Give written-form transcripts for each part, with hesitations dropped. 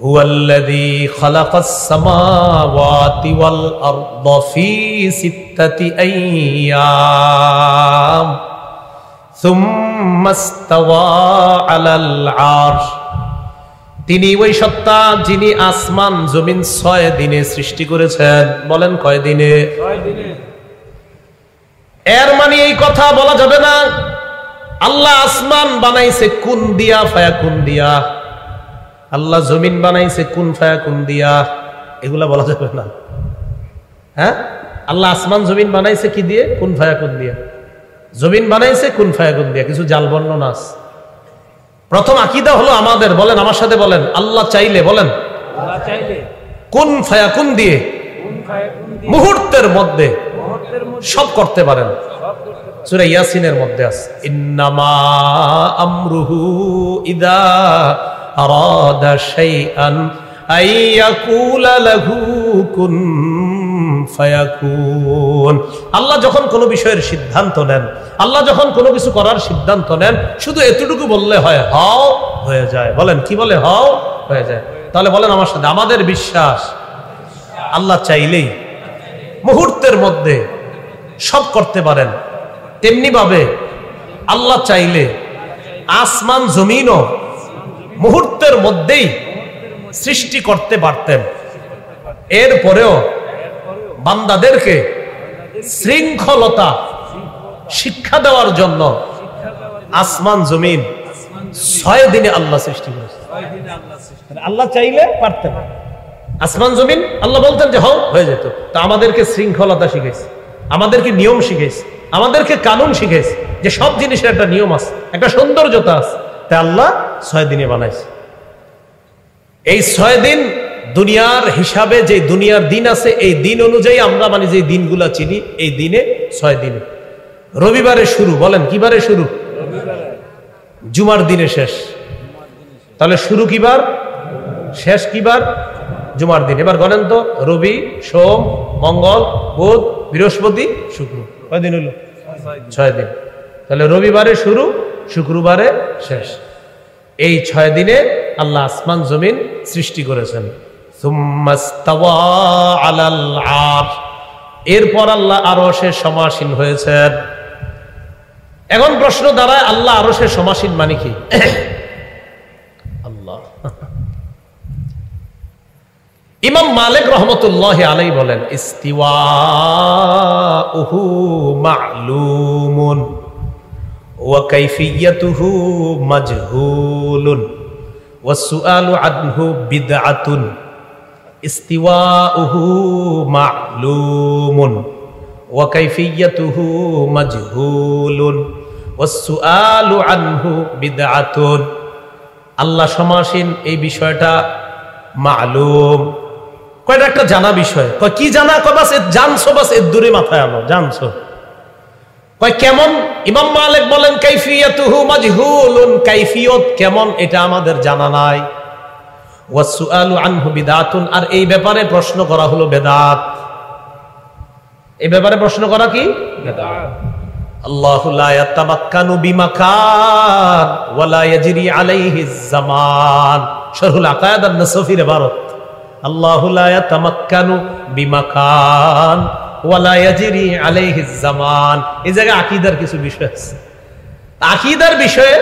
হুয়াল্লাযী খালাকাস সামাওয়াতি ওয়াল আরদা ফি সিত্তাতি আইয়াম সুম্মা ইসতাওয়া আলাল আরশ। তিনি ওই সত্তা যিনি আসমান জমিন 6 দিনে সৃষ্টি করেছেন। বলেন কয় দিনে? 6 দিনে। এর মানে এই কথা বলা যাবে না আল্লাহ আসমান বানাইছে কুন দিয়া ফায়াকুন দিয়া, আল্লাহ জমিন বানাইছে কুন ফায়াকুন দিয়া, এগুলা বলা যাবে না। হ্যাঁ, আল্লাহ আসমান জমিন বানাইছে কি দিয়ে? কুন ফায়াকুন দিয়া। জমিন বানাইছে কুন ফায়াকুন দিয়া, কিছু জাল বর্ণনা আছে। প্রথম আকীদা হলো আমাদের, বলেন আমার সাথে বলেন, আল্লাহ চাইলে, বলেন আল্লাহ চাইলে কুন ফায়াকুন দিয়ে মুহূর্তের মধ্যে সব করতে পারেন। সূরা ইয়াসিনের মধ্যে আছে, ইন্নামা আমরুহু ইদা আরাদা শাইআন আইয়াকুলা লাহু কুন ফায়াকুন। আল্লাহ যখন কোনো বিষয়ের সিদ্ধান্ত নেন, আল্লাহ যখন কোনো কিছু করার সিদ্ধান্ত নেন, শুধু এতটুকু বললে হয়, হও হয়ে যায়। বলেন কি বলে? হও হয়ে যায়। তাহলে বলেন আমার সাথে, আমাদের বিশ্বাস আল্লাহ চাইলেই মুহূর্তের মধ্যে সব করতে পারেন। তেমনি ভাবে আল্লাহ চাইলে আসমান জমিনও মুহূর্তের মধ্যেই সৃষ্টি করতে পারতেন। এরপরেও বান্দাদেরকে শৃঙ্খলতা শিক্ষা দেওয়ার জন্য আসমান জমিন 6 দিনে আল্লাহ সৃষ্টি করেছেন। আল্লাহ চাইলে পারতেন আসমান জমিন, আল্লাহ বলতেন যে হও হয়ে যেত। তা আমাদেরকে শৃঙ্খলতা শিখেছে, আমাদেরকে নিয়ম শিখেছে, আমাদেরকে কানুন শিখেছে, যে সব জিনিসের একটা নিয়ম আছে, একটা সৌন্দর্যতা আছে। তাই আল্লাহ 6 দিনে বানাইছে। এই 6 দিন দুনিয়ার হিসাবে, যে দুনিয়ার দিন আছে, এই দিন অনুযায়ী আমরা মানে যে দিনগুলা চিনি, এই দিনে 6 দিনে। রবিবারে শুরু, বলেন কিবারে শুরু? জুমার দিনে শেষ। তাহলে শুরু কিবার, শেষ কিবার? জুমার দিন। এবার গণেন তো, রবি, সোম, মঙ্গল, বুধ, বৃহস্পতি, শুক্র, কয় দিন হলো? 6 দিন। তাহলে রবিবারে শুরু, শুক্রবারে শেষ। এই 6 দিনে আল্লাহ আসমান জমিন সৃষ্টি করেছেন। সুম্মা ইসতাওয়া আলাল আরশ। এরপর আল্লাহ আরশে সমাসীন হয়েছেন। এখন প্রশ্ন দাঁড়ায়, আল্লাহ আরশে সমাসীন মানে কি? আল্লাহ, ইমাম মালিক রহমতুল্লাহি আলাইহি বলেন, ইস্তিওয়াউহু মা'লুমুন ওয়া কাইফিয়াতুহু মাজহুলুন ওয়াস সুআলু আনহু বিদআতুন। ইস্তিওয়াউহু মা'লুমুন ওয়া কাইফিয়াতুহু মাজহুলুন ওয়াস সুআলু আনহু বিদআতুন। আল্লাহ সমাসীন, এই বিষয়টা মালুম। কয়টা একটা জানা বিষয়। কয় কি জানা? কয় বাস জানছো, বাস এর দূরে মাথায় আনো, জানছো। কয় কেমন? ইমাম মালিক বলেন, কাইফিয়াতুহু মাজহুলুন, কাইফিয়ত কেমন এটা আমাদের জানা নাই। ওয়াস সুআলু আনহু বিদআতুন, আর এই ব্যাপারে প্রশ্ন করা হলো বেদাত। এই ব্যাপারে প্রশ্ন করা কি? বেদাত। আল্লাহু লা ইয়াতামাক্কানু বিমাকান ওয়া লা ইয়াজরি আলাইহিজ জামান। শরহুল আকায়েদ আন-নাসফির ইবারত, আল্লাহু লা ইয়াতামাক্কানু বিমাকান ওয়া লা ইয়াজরি আলাইহিজ জামান। এই জায়গায় আকীদার কিছু বিষয় আছে। আকীদার বিষয়ে,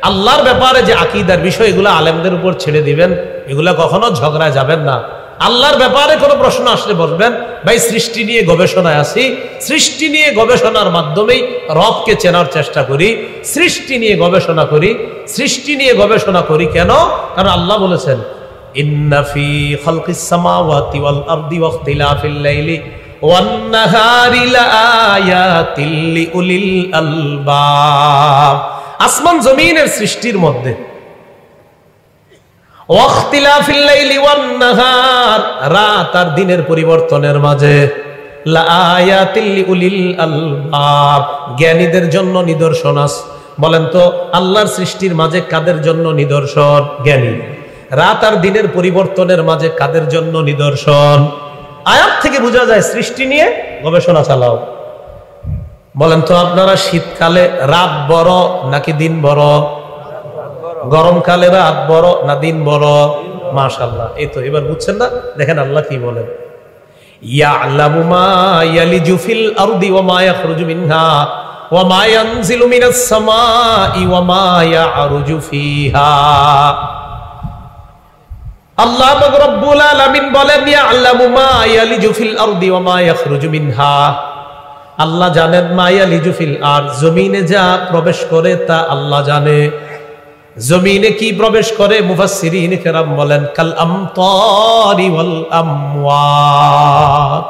আল্লাহর ব্যাপারে যে আকীদার বিষয়, এগুলো আলেমদের উপর ছেড়ে দিবেন, এগুলো কখনো ঝগড়ায় যাবেন না। আল্লাহর ব্যাপারে কোনো প্রশ্ন আসলে বলবেন, ভাই সৃষ্টি নিয়ে গবেষণায় আছি, সৃষ্টি নিয়ে গবেষণার মাধ্যমেই রবকে চেনার চেষ্টা করি, সৃষ্টি নিয়ে গবেষণা করি। সৃষ্টি নিয়ে গবেষণা করি কেন? কারণ আল্লাহ বলেছেন, ইন্না ফি খালকিস সামাওয়াতি ওয়াল আরদি ওয়া ইখতিলাফিল লাইলি ওয়ান নাহারি লাআয়াতিল লিউলিল আলবাব। আসমান জমিনের সৃষ্টির মধ্যে, ওয়াখতিলাফিল লাইলি ওয়ান নাহার, রাত আর দিনের পরিবর্তনের মাঝে, লাআয়াতিল লিউলিল আলবাব, জ্ঞানীদের জন্য নিদর্শন আছে। বলেন তো, আল্লাহর সৃষ্টির মাঝে কাদের জন্য নিদর্শন? জ্ঞানী। রাত আর দিনের পরিবর্তনের মাঝে কাদের জন্য নিদর্শন? আয়াত থেকে বোঝা যায় সৃষ্টি নিয়ে গবেষণা চালাও। বলেন তো, আপনারা শীতকালে রাত বড় নাকি দিন বড়? গরমকালে রাত বড় না দিন বড়? মাশাআল্লাহ। এই তো এবার বুঝছেন না? দেখেন আল্লাহ কি বলেন, ইয়ালামু মা ইয়ালিজু ফিল আরদি ওয়া মা ইয়াখরুজু মিনহা ওয়া মা ইয়ানজিলু মিনাস সামাই ওয়া মা ইয়ারুজু ফিহা। আল্লাহ পাক রব্বুল আলামিন বলেন, ইয়ালামু মা ইয়ালিজু ফিল আরদি ওয়া মা ইয়াখরুজু মিনহা। আল্লাহ জানেন মা ইয়ালিজু ফিল আরদ, জমিনে যা প্রবেশ করে তা আল্লাহ জানে। জমিনে কি প্রবেশ করে? মুফাসসিরিন কেরাম বলেন কাল আমতারি ওয়াল আমওয়াত,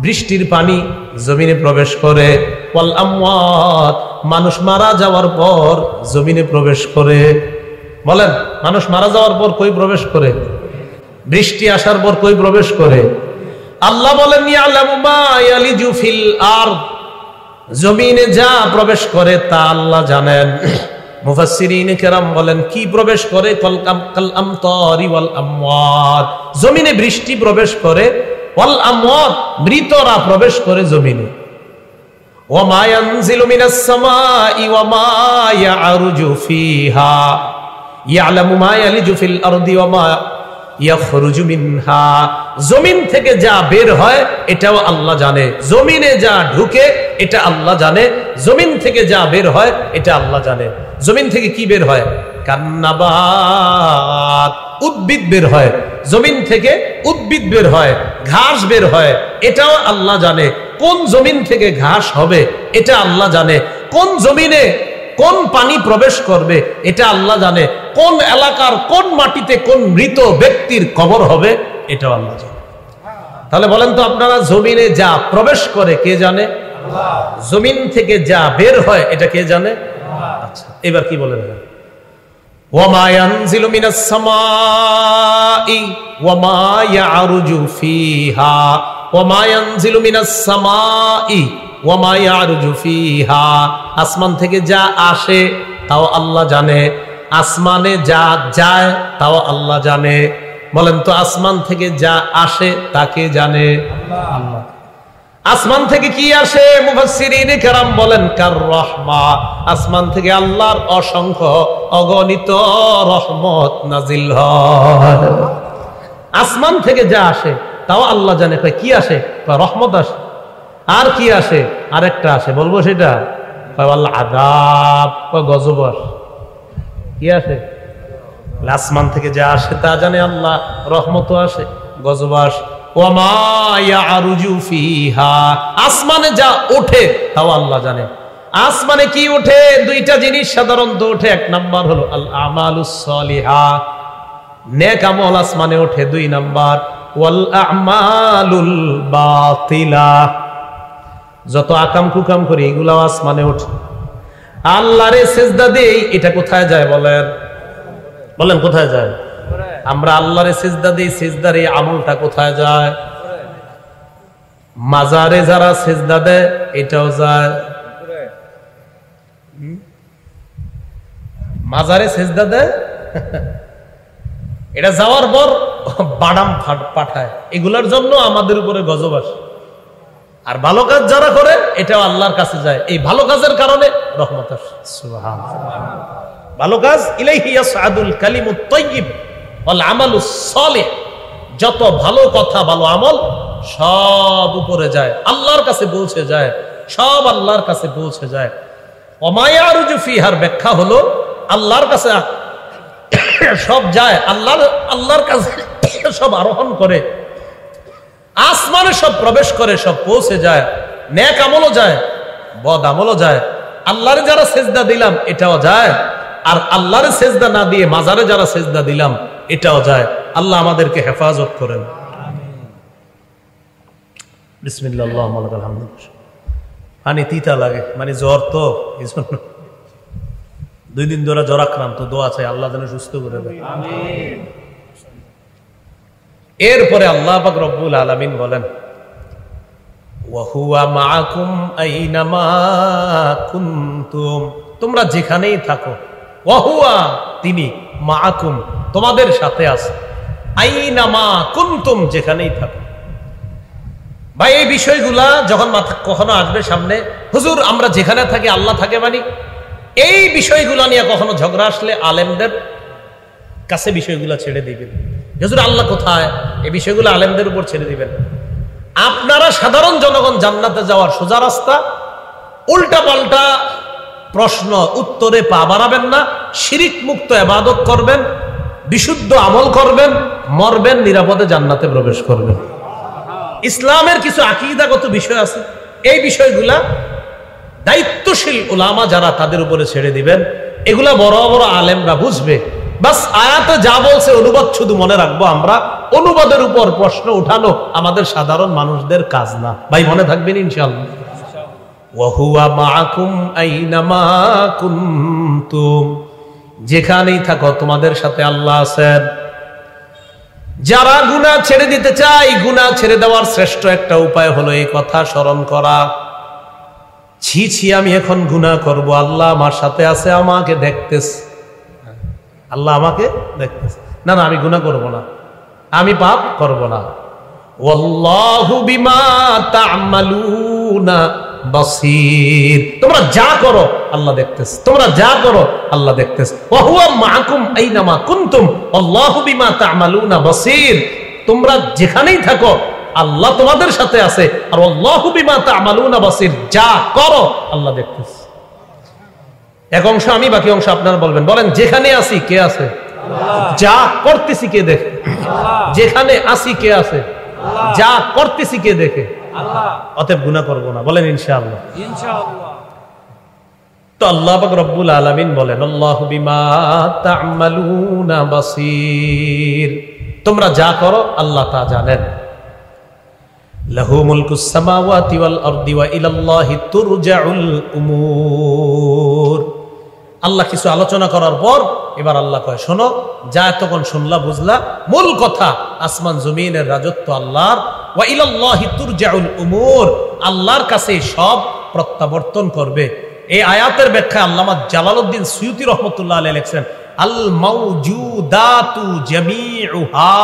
বৃষ্টির পানি জমিনে প্রবেশ করে। ওয়াল আমওয়াত, মানুষ মারা যাওয়ার পর জমিনে প্রবেশ করে। বলেন, মানুষ মারা যাওয়ার পর কই প্রবেশ করে? বৃষ্টি আসার পর কই প্রবেশ করে? আল্লাহ বলেন ইয়ালামু মা ইয়ালিজু ফিল আরদ, জমিনে যা প্রবেশ করে তা আল্লাহ জানেন। মুফাসসিরিন কেরাম বলেন কি প্রবেশ করে? কাল আমতারি ওয়াল আমওয়াত, জমিনে বৃষ্টি প্রবেশ করে। ওয়াল আমওয়াত, মৃতরা প্রবেশ করে জমিনে। ওয়া মা ইয়ানজিলু মিনাস সামাই ওয়া মা ইয়ারুজু ফিহা, ইয়ালামু মা ইয়ালিজু ফিল আরদি ওয়া মা ইয়াখরুজু মিনহা, জমিন থেকে যা বের হয় এটাও আল্লাহ জানে। জমিনে যা ঢুকে এটা আল্লাহ জানে, জমিন থেকে যা বের হয় এটা আল্লাহ জানে। জমিন থেকে কি বের হয়? কান্নাবাত, উদ্ভিদ বের হয়। জমিন থেকে উদ্ভিদ বের হয়, ঘাস বের হয়, এটাও আল্লাহ জানে। কোন জমিন থেকে ঘাস হবে এটা আল্লাহ জানে। কোন জমিনে কোন পানি প্রবেশ করবে এটা আল্লাহ জানে। কোন এলাকার কোন মাটিতে কোন মৃত ব্যক্তির কবর হবে এটাও আল্লাহ জানে। তাহলে বলেন তো আপনারা, জমিনে যা প্রবেশ করে কে জানে? জমিন থেকে যা বের হয় এটা কে জানে? আচ্ছা, এবার কি বলেন? ওয়া মা ইয়ানজিলু মিনাস সামাই ওয়া মা ইয়ারুজু ফিহা, ওয়া মা ইয়ানজিলু মিনাস সামাই ওয়া মা ইয়ারুজু ফিহা, আসমান থেকে যা আসে তাও আল্লাহ জানে। আসমানে যা যায় তাও আল্লাহ জানে। বলেন তো, আসমান থেকে যা আসে তাকে জানে আল্লাহ। আসমান থেকে কি আসে? মুফাসসিরিন কেরাম বলেন কার রহমা, আসমান থেকে আল্লাহর অসংখ্য অগণিত রহমত নাজিল হয়। আসমান থেকে যা আসে তাও আল্লাহ জানে। কি আসে? রহমত আসে। আর কি আসে? আরেকটা আসে, বলবো সেটা? আল্লাহ আযাব, গজব আসে। কি আসে? আসমান থেকে যা আসে তা জানে আল্লাহ, রহমত আসে, গজব আসে। ওয়া মা ইয়ারুজু ফিহা, আসমানে যা ওঠে তাও আল্লাহ জানে। আসমানে কি ওঠে? দুইটা জিনিস সাধারণত ওঠে। এক নাম্বার হলো আল আমালুস সলিহা, নেক আমল আসমানে ওঠে। দুই নাম্বার ওয়াল আমালুল বাতিলা, যত আকাম কুকাম করি এগুলাও আসমানে ওঠে। আল্লাহরে সিজদা দেই, এটা কোথায় যায়? বলেন বলেন কোথায় যায়? আমরা আল্লাহরে সিজদা দেই, সিজদার এই আমলটা কোথায় যায়? মাজারে যারা সিজদা দেয় এটাও যায়। মাজারে সিজদা দেয়, এটা যাওয়ার পর বাদাম পাঠায়। এগুলোর জন্য আমাদের উপরে গজব আসে। আর ভালো কাজ যারা করে এটাও আল্লাহর কাছে যায়। এই ভালো কাজের কারণে রহমত আসে। সুবহানাল্লাহ। ভালো কাজ, ইলাইহি ইয়াসআদুল কালিমুত তাইয়্যিব ওয়াল আমালুস সালিহ, যত ভালো কথা ভালো আমল সব উপরে যায়, আল্লাহর কাছে পৌঁছে যায়, সব আল্লাহর কাছে পৌঁছে যায়। ওয়া মা ইয়ারুজু ফিহার ব্যাখ্যা হলো আল্লাহর কাছে সব যায়, আল্লাহর কাছে সব আরোহণ করে, আসমানে সব প্রবেশ করে, সব পৌঁছে যায়। নেক আমলও যায়, বদ আমলও যায়। আল্লাহরে যারা সেজদা দিলাম এটাও যায়, আর আল্লাহরে সেজদা না দিয়ে মাজারে যারা সেজদা দিলাম এটাও যায়। আল্লাহ আমাদেরকে হেফাজত করেন। বিসমিল্লাহ, আল্লাহুম্মা লাকাল হামদু। পানি তিতা লাগে, মানে জ্বর তো, এই জন্য 2 দিন ধরে জ্বর আক্রান্ত, দোয়া চাই আল্লাহ যেন সুস্থ করে দেয়। আমিন। এরপরে আল্লাহ পাক রব্বুল আলামিন বলেন, ওয়া হুয়া মাআকুম আইনামা কুনতুম, তোমরা যেখানেই থাকো, ওয়া হুয়া, তিনি, মাআকুম, তোমাদের সাথে আছে, আইনামা কুনতুম, যেখানেই থাকো। ভাই এই বিষয়গুলা যখন কখনো আসবে সামনে, হুজুর আমরা যেখানে থাকি আল্লাহ থাকে মানে, এই বিষয়গুলা নিয়ে কখনো ঝগড়া আসলে আলেমদের কাছে বিষয়গুলা ছেড়ে দিবেন। হুজুর আল্লাহ কোথায়, এই বিষয়গুলো আলেমদের উপর ছেড়ে দিবেন। আপনারা সাধারণ জনগণ জান্নাতে যাওয়ার সোজা রাস্তা, উল্টা পাল্টা প্রশ্ন উত্তরে পা বাড়াবেন না, শিরিক মুক্ত ইবাদত করবেন, বিশুদ্ধ আমল করবেন, মরবেন নিরাপদে জান্নাতে প্রবেশ করবেন। ইসলামের কিছু আকীদাগত বিষয় আছে, এই বিষয়গুলা দায়িত্বশীল উলামা যারা তাদের উপরে ছেড়ে দিবেন, এগুলা বড় বড় আলেমরা বুঝবে। বাস আয়াতে যা বলছে অনুবাদ শুধু মনে রাখবো আমরা, অনুবাদের উপর প্রশ্ন উঠানো আমাদের সাধারণ মানুষদের কাজ না। ভাই মনে থাকবেন ইনশাআল্লাহ। ওয়া হুয়া মাআকুম আইনামা কুনতুম, যেখানেই থাকো তোমাদের সাথে আল্লাহ আছেন। যারা গুনাহ ছেড়ে দিতে চায়, গুনাহ ছেড়ে দেওয়ার শ্রেষ্ঠ একটা উপায় হলো এই কথা স্মরণ করা, ছি ছি আমি এখন গুনাহ করব, আল্লাহ আমার সাথে আছে, আমাকে দেখতেছে, আল্লাহ আমাকে দেখতেছে, না না আমি গুনাহ করব না, আমি পাপ করব না। ওয়াল্লাহু বিমা তা'মালুনা বাসীর, তোমরা যা করো আল্লাহ দেখতেছে, তোমরা যা করো আল্লাহ দেখতেছে। ওয়া হুয়া মাআকুম আইনামা কুনতুম আল্লাহু বিমা তা'মালুনা বাসীর, তোমরা যেখানেই থাকো আল্লাহ তোমাদের সাথে আছে, আর আল্লাহু বিমা তা'মালুনা বাসীর, যা করো আল্লাহ দেখতেছে। এক অংশ আমি, বাকি অংশ আপনারা বলবেন। বলেন যেখানে আছি কে আছে? আল্লাহ। যা করতেছি কে দেখে? আল্লাহ। যেখানে আছি কে আছে? আল্লাহ। যা করতেছি কে দেখে? আল্লাহ। অতএব গুনাহ করব না, বলেন ইনশাআল্লাহ। ইনশাআল্লাহ। তো আল্লাহ পাক রব্বুল আলামিন বলেন আল্লাহু বিমা তা'মালুনা বাসীর, তোমরা যা করো আল্লাহ তা জানেন। লাহু মুলকুস সামাওয়াতি ওয়াল আরদি ওয়া ইলাল্লাহি তুরজাউল উমুর। আল্লাহ কিছু আলোচনা করার পর এবার আল্লাহ কয়, শোনো, যা এতক্ষণ শুনলা বুঝলা, মূল কথা আসমান জমিনের রাজত্ব আল্লাহর। ওয়া ইলাল্লাহি তুরজাউল উমুর, আল্লাহর কাছে সব প্রত্যাবর্তন করবে। এই আয়াতের ব্যাখ্যা আল্লামা জালালউদ্দিন সুয়ুতী রাহমাতুল্লাহ আলাইহি লিখছেন, আল মাওজুদাতু জামিউহা,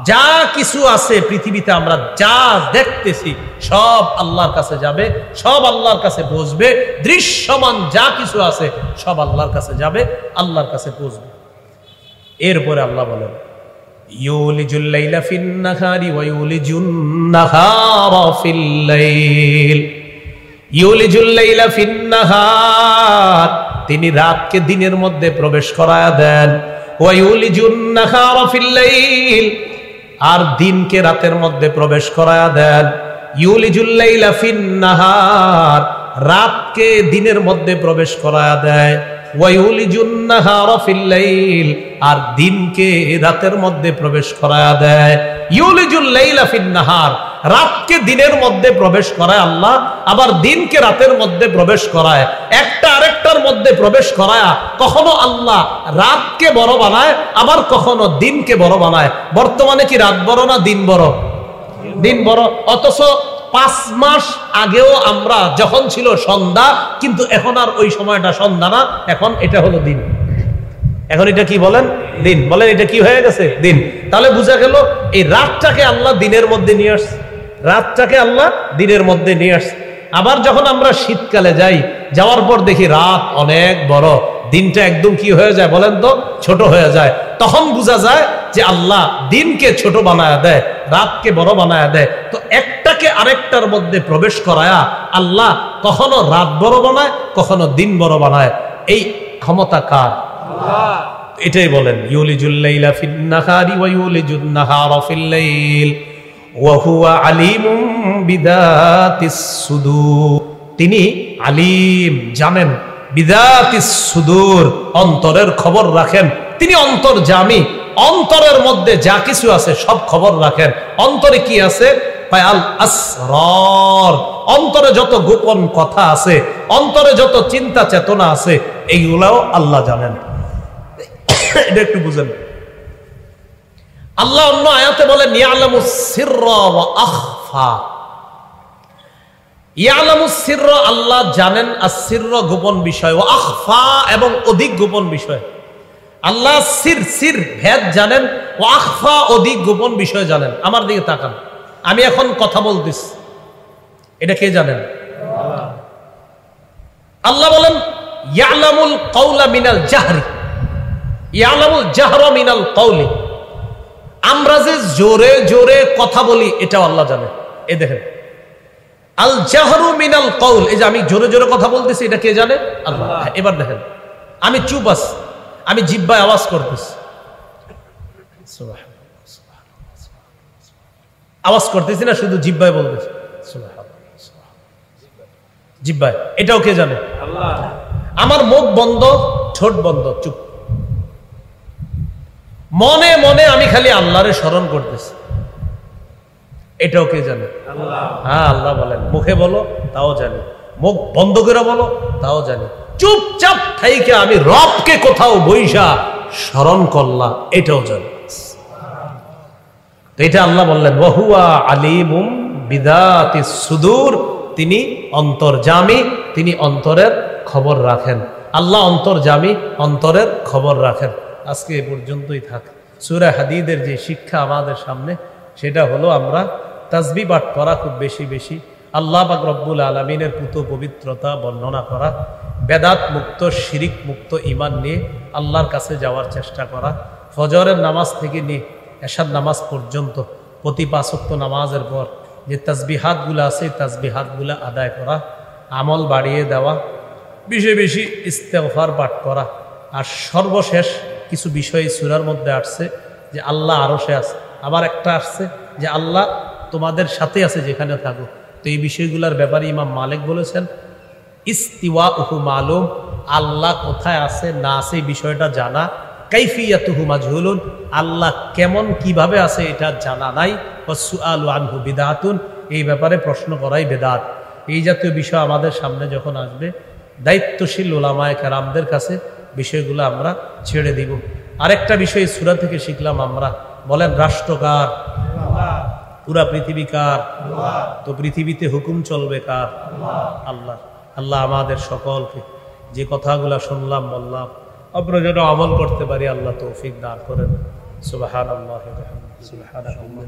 যা কিছু আছে পৃথিবীতে আমরা যা দেখতেছি সব আল্লাহর কাছে যাবে, সব আল্লাহর কাছে পৌঁছবে। দৃশ্যমান যা কিছু আছে সব আল্লাহর কাছে যাবে, আল্লাহর কাছে পৌঁছবে। এরপরে আল্লাহ বলেন ইউলিজুল লাইলা ফিন নাহারি ওয়া ইউলিজুন নাহারা ফিল লাইল। ইউলিজুল লাইলা ফিন নাহার, তিনি রাতকে দিনের মধ্যে প্রবেশ করায়া দেন। ওয়া ইউলিজুন নাহারা ফিল লাইল, আর দিনকে রাতের মধ্যে প্রবেশ করায়া দেন। ইউলিজুল লাইলা ফিন নাহার, রাতকে দিনের মধ্যে প্রবেশ করায়া দেয়। ওয়া ইউলিজুন নাহারা ফিল লাইল, আর দিনকে রাতের মধ্যে প্রবেশ করায়া দেয়। ইউলিজুল লাইলা ফিন নাহার, রাতকে দিনের মধ্যে প্রবেশ করায় আল্লাহ, আবার দিনকে রাতের মধ্যে প্রবেশ করায়। একটা আরেকটার মধ্যে প্রবেশ করায়, কখনো আল্লাহ রাতকে বড় বানায়, আবার কখনো দিনকে বড় বানায়। বর্তমানে কি রাত বড় না দিন বড়? দিন বড়। অথচ 5 মাস আগেও আমরা যখন ছিল সন্ধ্যা, কিন্তু এখন আর ওই সময়টা সন্ধ্যা না, এখন এটা হলো দিন। এখন এটা কি বলেন? দিন। বলেন এটা কি হয়ে গেছে? দিন। তাহলে বোঝা গেল এই রাতটাকে আল্লাহ দিনের মধ্যে নিয়ে আসছে, রাতটাকে আল্লাহ দিনের মধ্যে নিয়ে আসছে। আবার যখন আমরা শীতকালে যাই, যাওয়ার পর দেখি রাত অনেক বড়, দিনটা একদম কি হয়ে যায় বলেন তো? ছোট হয়ে যায়। তখন বোঝা যায় যে আল্লাহ দিনকে ছোট বানায়া দেয়, রাতকে বড় বানায়া দেয়। তো একটাকে আরেকটার মধ্যে প্রবেশ করায়া আল্লাহ কখনো রাত বড় বানায়, কখনো দিন বড় বানায়। এই ক্ষমতা কার? আল্লাহ। এটাই বলেন ইউলিজুল লাইলা ফিন নাহারি ওয়া ইউলিজুন নাহারা ফিল লাইল ওয়া হুয়া আলিমুম বিদাতিস সুদূর। তিনি আলিম, জানেন, বিদাতিস সুদূর, অন্তরের খবর রাখেন। তিনি অন্তর্যামী, অন্তরের মধ্যে যা কিছু আছে সব খবর রাখেন। অন্তরে কি আছে? আল আসরার, অন্তরে যত গোপন কথা আছে, অন্তরে যত চিন্তা চেতনা আছে, এইগুলাও আল্লাহ জানেন। এটা একটু বুঝেন। আল্লাহ অন্য আয়াতে বলেন ইয়ালামুস সিররা ওয়া আখফা। ইয়ালামুস সিররা, আল্লাহ জানেন আস-সিররা, গোপন বিষয়, ওয়া আখফা, এবং অধিক গোপন বিষয়। আল্লাহ সির ভেদ জানেন, ওয়া আখফা, অধিক গোপন বিষয় জানেন। আমার দিকে তাকান, আমি এখন কথা বলতেছি, এটা কে জানেন? আল্লাহ বলেন ইয়ালামুল কাওলা মিনাল জাহরি, ইয়ালামুল জাহরা মিনাল কাওলি। জোরে জোরে কথা বলি এটাও আল্লাহ জানে। এ দেখেন আল জাহরু মিনাল কওল, এই যে আমি জোরে জোরে কথা বলতেছি এটা কে জানে? আল্লাহ। এবার দেখেন আমি চুপ আছি, আমি জিহ্বায় আওয়াজ করতেছি, আওয়াজ করতেছি না, শুধু জিহ্বায় বলতেছি জিহ্বায়, এটাও কে জানে? আল্লাহ। আমার মুখ বন্ধ, ঠোঁট বন্ধ, চুপ, মনে মনে আমি খালি আল্লাহরে স্মরণ করতেছি, এটাও কে জানে? আল্লাহ। হ্যাঁ আল্লাহ বলেন মুখে বলো তাও জানি, মুখ বন্ধ করে বলো তাও জানি, চুপচাপ থাইকে আমি রবকে কোথাও বইসা স্মরণ করলাম এটাও জানি। তো এটা আল্লাহ বললেন ওয়াহুয়া আলিমুম বিদাতিস সুদূর, তিনি অন্তর্যামী, তিনি অন্তরের খবর রাখেন। আল্লাহ অন্তর্যামী, অন্তরের খবর রাখেন। আজকে এ পর্যন্তই থাক। সূরা হাদীদের যে শিক্ষা আমাদের সামনে সেটা হলো আমরা তাসবিহ পাঠ করা খুব বেশি বেশি, আল্লাহ পাক রব্বুল আলামিনের পুত পবিত্রতা বর্ণনা করা, বেদাত মুক্ত শিরিক মুক্ত ঈমান নিয়ে আল্লাহর কাছে যাওয়ার চেষ্টা করা, ফজরের নামাজ থেকে নিয়ে এশার নামাজ পর্যন্ত প্রতি 5 ওয়াক্ত নামাজের পর যে তাসবিহাতগুলো আছে তাসবিহাতগুলো আদায় করা, আমল বাড়িয়ে দেওয়া, বেশি বেশি ইস্তেগফার পাঠ করা। আর সর্বশেষ কিছু বিষয় সূরার মধ্যে আসছে যে আল্লাহ আরশে আছে, আবার একটা আসছে যে আল্লাহ তোমাদের সাথে আছে যেখানে থাকো। তো এই বিষয়গুলোর ব্যাপারে ইমাম মালিক বলেছেন ইস্তিওয়াউহু মালুম, আল্লাহ কোথায় আছে না আছে এই বিষয়টা জানা, কাইফিয়াতুহু মাজহুলুন, আল্লাহ কেমন কিভাবে আছে এটা জানা নাই, ওয়াসসুআলু আনহু বিদআতুন, এই ব্যাপারে প্রশ্ন করাই বেদাত। এই জাতীয় বিষয় আমাদের সামনে যখন আসবে দায়িত্বশীল উলামায়ে কেরামদের কাছে বিষয়গুলো আমরা ছেড়ে দিব। আরেকটা বিষয় সূরা থেকে শিখলাম আমরা, বলেন রাষ্ট্র কার? পুরা পৃথিবী কার? তো পৃথিবীতে হুকুম চলবে কার? আল্লাহ। আল্লাহ আমাদের সকলকে যে কথাগুলো শুনলাম বললাম আমরা যেন আমল করতে পারি আল্লাহ তৌফিক দান করেন। সুবহানাল্লাহি ওয়া বিহামদিহি, সুবহানাল্লাহ।